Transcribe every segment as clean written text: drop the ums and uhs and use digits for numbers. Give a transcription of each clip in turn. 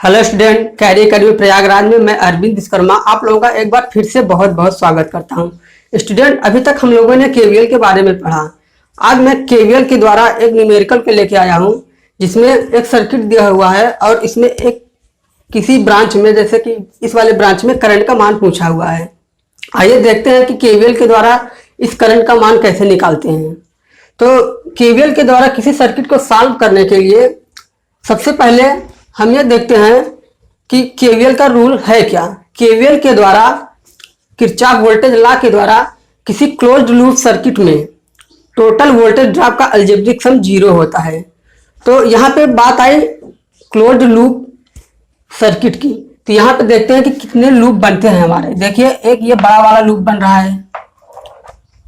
Hello student, career academy Prayagraj में मैं अरविंद विश्वकर्मा आप लोगों का एक बार फिर से बहुत बहुत स्वागत करता हूं। स्टूडेंट, अभी तक हम लोगों ने केवीएल के बारे में पढ़ा। आज मैं केवीएल के द्वारा एक न्यूमेरिकल के लेके आया हूं, जिसमें एक सर्किट दिया हुआ है और इसमें एक किसी ब्रांच में, जैसे कि इस वाले ब्रांच में करंट का मान पूछा हुआ है। आइए देखते हैं कि केवीएल के द्वारा इस करंट का मान कैसे निकालते हैं। तो केवीएल के द्वारा किसी सर्किट को सॉल्व करने के लिए सबसे पहले हम ये देखते हैं कि केवीएल का रूल है क्या। केवीएल के द्वारा, किरचॉफ वोल्टेज लॉ के द्वारा किसी क्लोज्ड लूप सर्किट में टोटल वोल्टेज ड्रॉप का अलजेब्रिक सम 0 होता है। तो यहाँ पे बात आई क्लोज्ड लूप सर्किट की, तो यहाँ पे देखते हैं कि कितने लूप बनते हैं हमारे। देखिए, एक ये बड़ा वाला लूप बन रहा है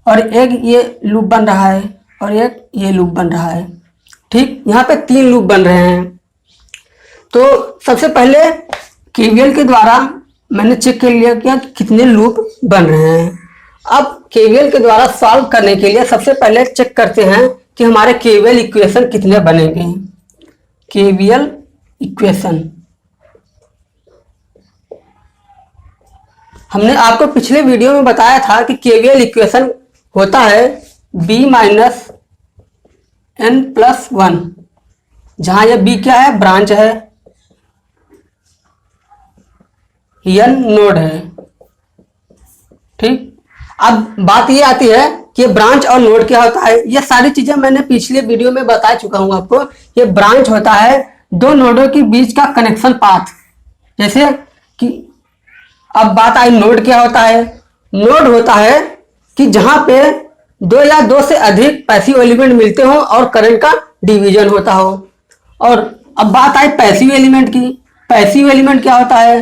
और एक ये लूप बन रहा है और एक ये लूप बन रहा है। ठीक, यहाँ पे 3 लूप बन रहे हैं। तो सबसे पहले केवीएल के द्वारा मैंने चेक कर लिया कि कितने लूप बन रहे हैं। अब केवीएल के द्वारा सॉल्व करने के लिए सबसे पहले चेक करते हैं कि हमारे केवीएल इक्वेशन कितने बनेंगे। केवीएल इक्वेशन हमने आपको पिछले वीडियो में बताया था कि केवीएल इक्वेशन होता है b माइनस n प्लस 1, जहां यह b क्या है, ब्रांच है, n नोड है। ठीक, अब बात ये आती है कि ब्रांच और नोड क्या होता है। ये सारी चीजें मैंने पिछले वीडियो में बता चुका हूं आपको। ये ब्रांच होता है दो नोडों के बीच का कनेक्शन पाथ। जैसे कि अब बात आई नोड क्या होता है। नोड होता है कि जहां पे 2 या 2 से अधिक पैसिव एलिमेंट मिलते हो और करंट का डिवीजन होता हो। और अब बात आई पैसिव एलिमेंट की। पैसिव एलिमेंट क्या होता है?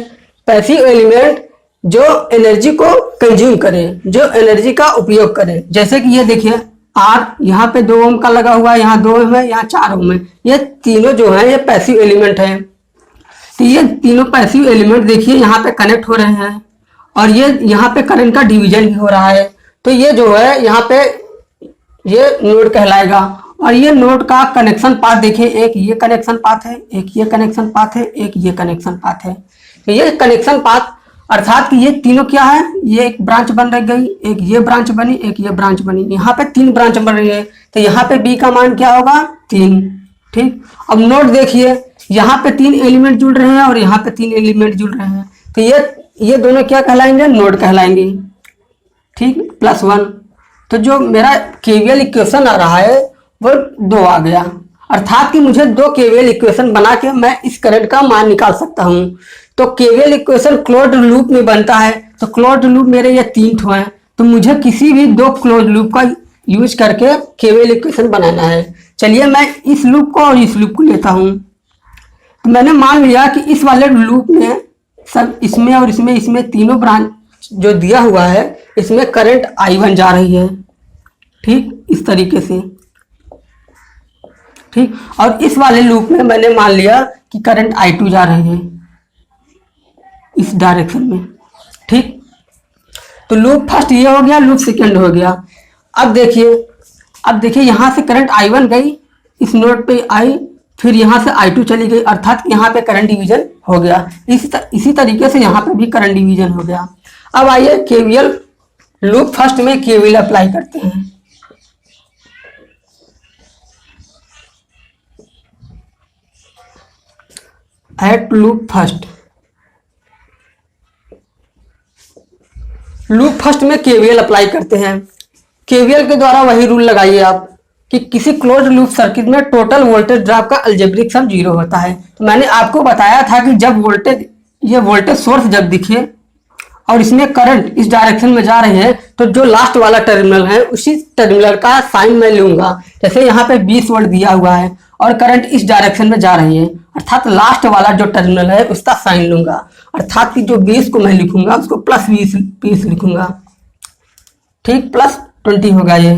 पैसिव एलिमेंट जो एनर्जी को कंज्यूम करे, जो एनर्जी का उपयोग करे। जैसे कि ये देखिए, R यहाँ पे 2 ओम का लगा हुआ है, यहाँ 2 ओम है, यहाँ 4 ओम है। ये तीनों जो है ये पैसिव एलिमेंट है। तो ये तीनों पैसिव एलिमेंट देखिए यहाँ पे कनेक्ट हो रहे हैं और ये यहाँ पे करंट का डिवीजन भी हो रहा है। तो ये जो है यहाँ पे ये नोड कहलाएगा। और ये नोड का कनेक्शन पाथ देखिए, एक ये कनेक्शन पाथ है, एक ये कनेक्शन पाथ है, एक ये कनेक्शन पाथ है। तो ये कनेक्शन पाथ अर्थात कि ये तीनों क्या है, ये एक ब्रांच बन रह गई, एक ये ब्रांच बनी, एक ये ब्रांच बनी। यहाँ पे 3 ब्रांच बन रही है, तो यहाँ पे बी का मान क्या होगा, 3। ठीक, अब नोड देखिए, यहाँ पे 3 एलिमेंट जुड़ रहे हैं और यहाँ पे 3 एलिमेंट जुड़ रहे हैं। तो ये दोनों क्या कहलाएंगे, नोड कहलाएंगे। ठीक, प्लस 1। तो जो मेरा केवीएल इक्वेशन आ रहा है वो 2 आ गया। अर्थात कि मुझे 2 केवीएल इक्वेशन बना के मैं इस करंट का मान निकाल सकता हूं। तो केवीएल इक्वेशन क्लोज्ड लूप में बनता है, तो क्लोज्ड लूप मेरे ये 3 ठो हैं। तो मुझे किसी भी 2 क्लोज्ड लूप का यूज करके केवीएल इक्वेशन बनाना है। चलिए मैं इस लूप को और इस लूप को लेता हूं। तो मैंने मान लिया कि इस वाले लूप में सब इसमें और इसमें तीनों ब्रांच जो दिया हुआ है, इसमें करंट I1 जा रही है। ठीक, इस तरीके से। ठीक, और इस वाले लूप में मैंने मान लिया कि करंट I2 जा रही है इस डायरेक्शन में। ठीक, तो लूप फर्स्ट ये हो गया, लूप सेकंड हो गया। अब देखिए यहाँ से करंट I1 गई, इस नोड पे आई, फिर यहाँ से I2 चली गई, अर्थात यहाँ पे करंट डिवीजन हो गया। इसी तरीके से यहाँ पे भी करंट डिवीजन हो गया। अब आइए केवीएल लूप फर्स्ट में केवीएल अप्लाई करते हैं। At loop first, loop first में केवीएल अप्लाई करते हैं। केवीएल के द्वारा वही रूल लगाइए आप कि किसी क्लोज लूप सर्किट में टोटल वोल्टेज ड्रॉप का अलजेब्रिक सम 0 होता है। तो मैंने आपको बताया था कि जब ये वोल्टेज सोर्स जब दिखे और इसमें करंट इस डायरेक्शन में जा रही है, तो जो लास्ट वाला टर्मिनल है उसी टर्मिनल का साइन मैं लूंगा। जैसे यहाँ पे 20 वोल्ट दिया हुआ है और करंट इस डायरेक्शन में जा रही है, अर्थात लास्ट वाला जो टर्मिनल है उसका साइन लूंगा। अर्थात कि जो 20 को मैं लिखूंगा उसको प्लस 20 लिखूंगा। ठीक, प्लस 20 होगा ये।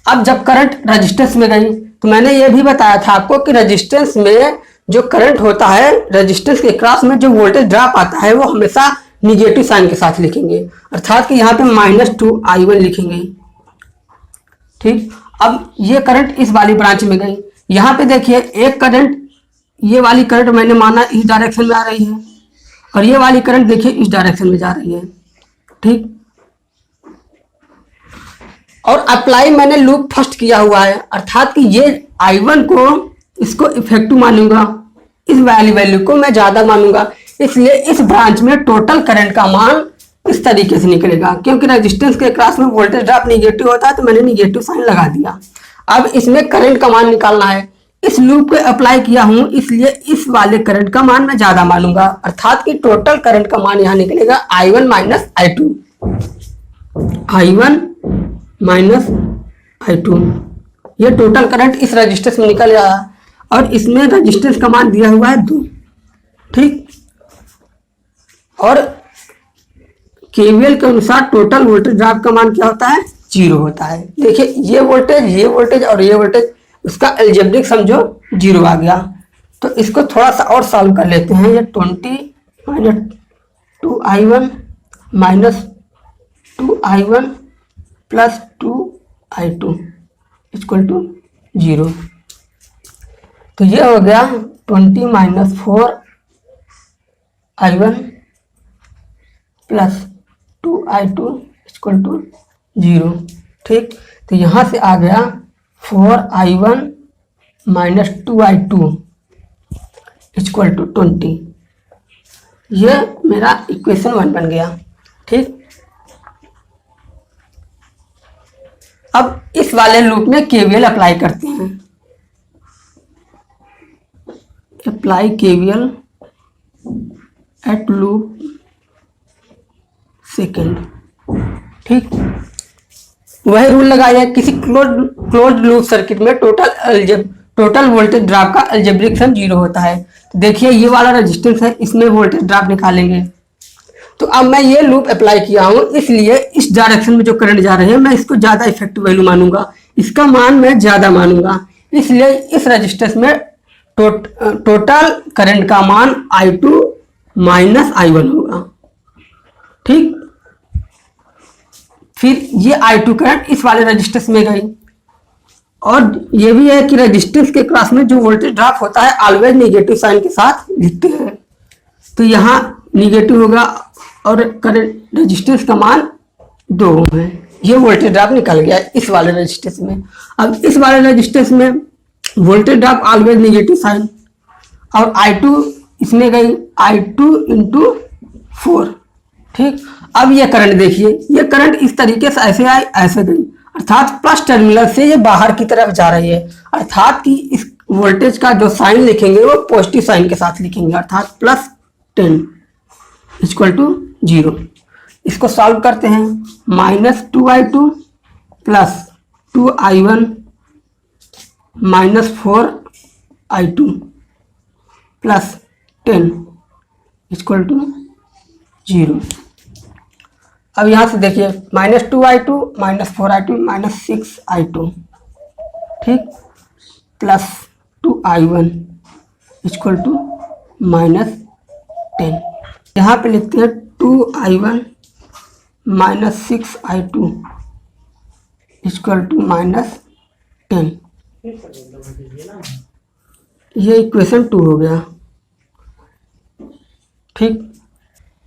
अब जब करंट रेजिस्टेंस में गई, तो मैंने ये भी बताया था आपको कि रेजिस्टेंस में जो करंट होता है, रेजिस्टेंस के क्रॉस में जो वोल्टेज ड्रॉप आता है वो हमेशा निगेटिव साइन के साथ लिखेंगे। अर्थात कि यहाँ पे -2I1 लिखेंगे। ठीक, अब ये करंट इस वाली ब्रांच में गई, यहाँ पे देखिए एक करंट ये वाली करंट मैंने माना इस डायरेक्शन में आ रही है और ये वाली करंट देखिए इस डायरेक्शन में जा रही है, ठीक। और अप्लाई मैंने लूप फर्स्ट किया हुआ है, अर्थात कि ये I1 को इसको इफेक्टिव मानूंगा, इस वाली वैल्यू को मैं ज्यादा मानूंगा, इसलिए इस ब्रांच में टोटल करंट का मान इस तरीके से निकलेगा। क्योंकि रेजिस्टेंस के क्रॉस में वोल्टेज ड्रॉप निगेटिव होता है तो मैंने निगेटिव साइन लगा दिया। अब इसमें करंट का मान निकालना है, इस लूप को अप्लाई किया हूं इसलिए इस वाले करंट का मान मैं ज्यादा मानूंगा, अर्थात कि टोटल करंट का मान यहां निकलेगा I1 minus I2, I1 minus I2। ये टोटल करंट इस रजिस्टेंस में निकल रहा है और इसमें रजिस्टेंस का मान दिया हुआ है 2, ठीक। और केवीएल के अनुसार टोटल वोल्टेज ड्रॉप का मान क्या होता है, 0 होता है। देखिए ये वोल्टेज और ये वोल्टेज, उसका अलजेब्रिक समझो 0 आ गया। तो इसको थोड़ा सा और सॉल्व कर लेते हैं। ये 20 minus 2I1 minus 2I1 plus 2I2 equal to 0। तो ये हो गया 20 minus 4I1 plus 2I2 equal to 0, ठीक। तो यहाँ से आ गया 4I1 minus 2I2 equal to 20। ये मेरा इक्वेशन 1 बन गया, ठीक। अब इस वाले लूप में केवीएल अप्लाई करते हैं। Apply KVL at loop second, ठीक। वही रूल लगाया किसी क्लोज्ड लूप सर्किट में टोटल वोल्टेज ड्रॉप का अलजेब्रिक सम 0 होता है। तो देखिए ये वाला रेजिस्टेंस है, इसमें वोल्टेज ड्रॉप निकालेंगे। तो अब मैं ये लूप अप्लाई किया हूं इसलिए इस डायरेक्शन में जो करंट जा रहे हैं मैं इसको ज्यादा इफेक्टिव वैल्यू मानूंगा, इसका मान मैं ज्यादा मानूंगा, इसलिए इस रेजिस्टेंस में टोटल करंट का मान I2 माइनस I1 होगा, ठीक। फिर ये I2 करंट इस वाले रेजिस्टेंस में गई। और ये भी है कि रेजिस्टेंस के क्रॉस में जो वोल्टेज ड्रॉप होता है ऑलवेज नेगेटिव साइन के साथ लिखते हैं। तो यहाँ नेगेटिव होगा और करंट रेजिस्टेंस का मान 2 है। ये वोल्टेज ड्रॉप निकल गया इस वाले रेजिस्टेंस में। अब इस वाले रेजिस्टेंस में voltage drop always negative sign और I2 इसमें गई I2 इंटू 4, ठीक। अब ये करंट देखिए, ये करंट इस तरीके से ऐसे आई ऐसे गई, अर्थात प्लस टर्मिनल से ये बाहर की तरफ जा रही है, अर्थात कि इस वोल्टेज का जो साइन लिखेंगे वो पॉजिटिव साइन के साथ लिखेंगे, अर्थात प्लस 10 इक्वल टू 0। इसको सॉल्व करते हैं। Minus 2I2 plus 2I1 minus 4I2 plus 10 equal to 0। अब यहाँ से देखिए minus 2I2 minus 4I2 minus 6I2, ठीक, plus 2I1 equal to minus 10। यहाँ पे लिखते हैं 2I1 minus 6I2 equal to minus 10। ये इक्वेशन 2 हो गया, ठीक।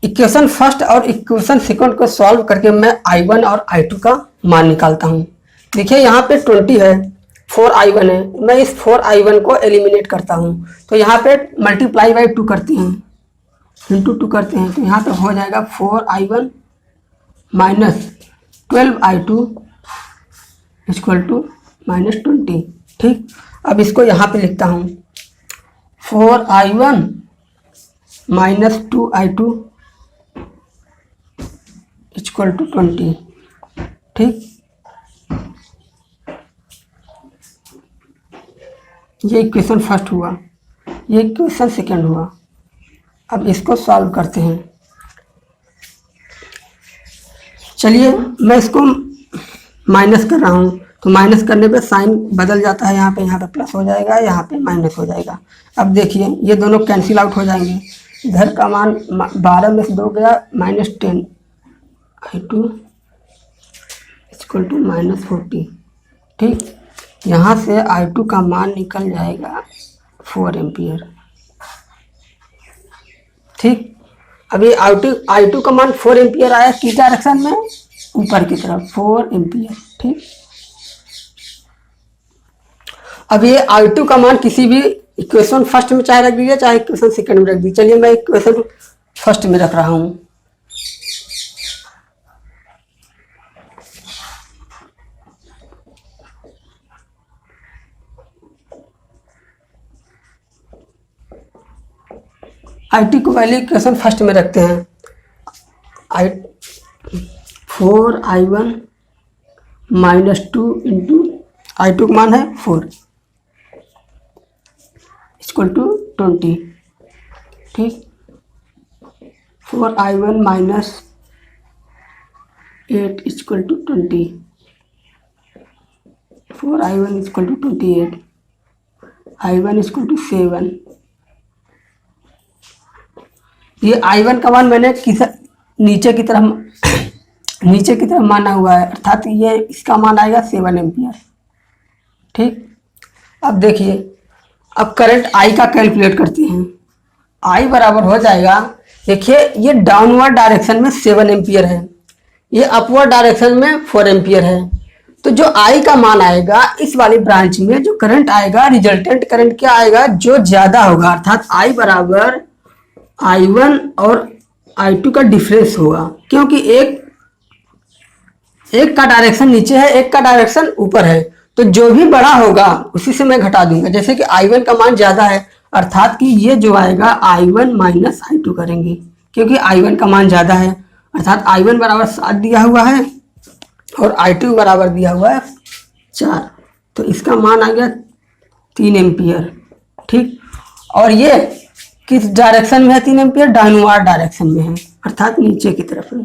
इक्वेशन फर्स्ट और इक्वेशन सेकंड को सॉल्व करके मैं I1 और I2 का मान निकालता हूँ। देखिए यहाँ पे 20 है, 4I1 है, मैं इस 4I1 को एलिमिनेट करता हूँ। तो यहाँ पे मल्टीप्लाई बाई 2 करते हैं, इंटू 2 करते हैं, तो यहाँ पे हो जाएगा 4I1 minus 12I2 equal to minus 20, ठीक। अब इसको यहाँ पे लिखता हूँ 4I1 minus 2I2 equal to 20, ठीक। ये इक्वेशन फर्स्ट हुआ, ये इक्वेशन सेकंड हुआ। अब इसको सॉल्व करते हैं। चलिए मैं इसको माइनस कर रहा हूँ, तो माइनस करने पे साइन बदल जाता है, यहाँ पे प्लस हो जाएगा, यहाँ पे माइनस हो जाएगा। अब देखिए ये दोनों कैंसिल आउट हो जाएंगे, इधर का मान 12 में से 2 गया, minus 10I2 equal to minus 40, ठीक। यहाँ से I2 का मान निकल जाएगा 4 एम्पियर, ठीक। अभी I2 का मान 4 एम्पियर आया किस डायरेक्शन में, ऊपर की तरफ 4 एम्पियर। ठीक। अब ये I2 का मान किसी भी इक्वेशन फर्स्ट में चाहे रख दीजिए चाहे इक्वेशन सेकंड में रख दीजिए। चलिए मैं इक्वेशन फर्स्ट में रख रहा हूँ। I2 को वैल्यू इक्वेशन फर्स्ट में रखते हैं। 4I1 -2 इंटू I2 का मान है 4 इक्वल टू 20। ठीक। 4I1 -8 equal to 20। 4I1 equal to 28। I1 equal to 7। ये I1 का मान मैंने नीचे की तरफ माना हुआ है, अर्थात ये इसका मान आएगा 7 एम्पियर। ठीक। अब देखिए, अब करंट I का कैलकुलेट करते हैं। I बराबर हो जाएगा, देखिए ये डाउनवर्ड डायरेक्शन में 7 एम्पियर है, ये अपवर्ड डायरेक्शन में 4 एम्पियर है। तो जो I का मान आएगा इस वाली ब्रांच में, जो करंट आएगा रिजल्टेंट करंट क्या आएगा, जो ज्यादा होगा, अर्थात I बराबर I1 और I2 का डिफरेंस होगा, क्योंकि एक का डायरेक्शन नीचे है, एक का डायरेक्शन ऊपर है, तो जो भी बड़ा होगा उसी से मैं घटा दूंगा। जैसे कि I1 का मान ज्यादा है, अर्थात कि ये जो आएगा I1 माइनस I2 करेंगे, क्योंकि I1 का मान ज्यादा है, अर्थात I1 बराबर 7 दिया हुआ है और I2 बराबर दिया हुआ है 4, तो इसका मान आ गया 3 एम्पियर। ठीक। और ये किस डायरेक्शन में है 3 एम्पियर, डाउनवर्ड डायरेक्शन में है, अर्थात नीचे की तरफ है।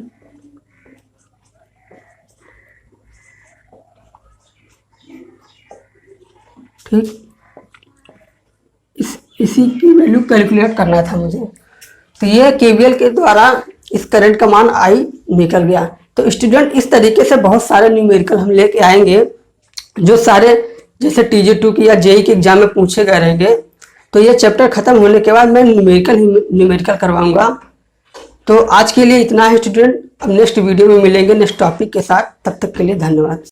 ठीक। इसी की वैल्यू कैलकुलेट करना था मुझे, तो ये KVL के द्वारा इस करंट का मान I निकल गया। तो स्टूडेंट इस तरीके से बहुत सारे न्यूमेरिकल हम लेके आएंगे, जो सारे जैसे TG2 की या JEE के एग्जाम में पूछे गए रहेंगे। तो ये चैप्टर खत्म होने के बाद मैं न्यूमेरिकल करवाऊंगा। तो आज के लिए इतना है स्टूडेंट, अब नेक्स्ट वीडियो में मिलेंगे नेक्स्ट टॉपिक के साथ, तब तक के लिए धन्यवाद।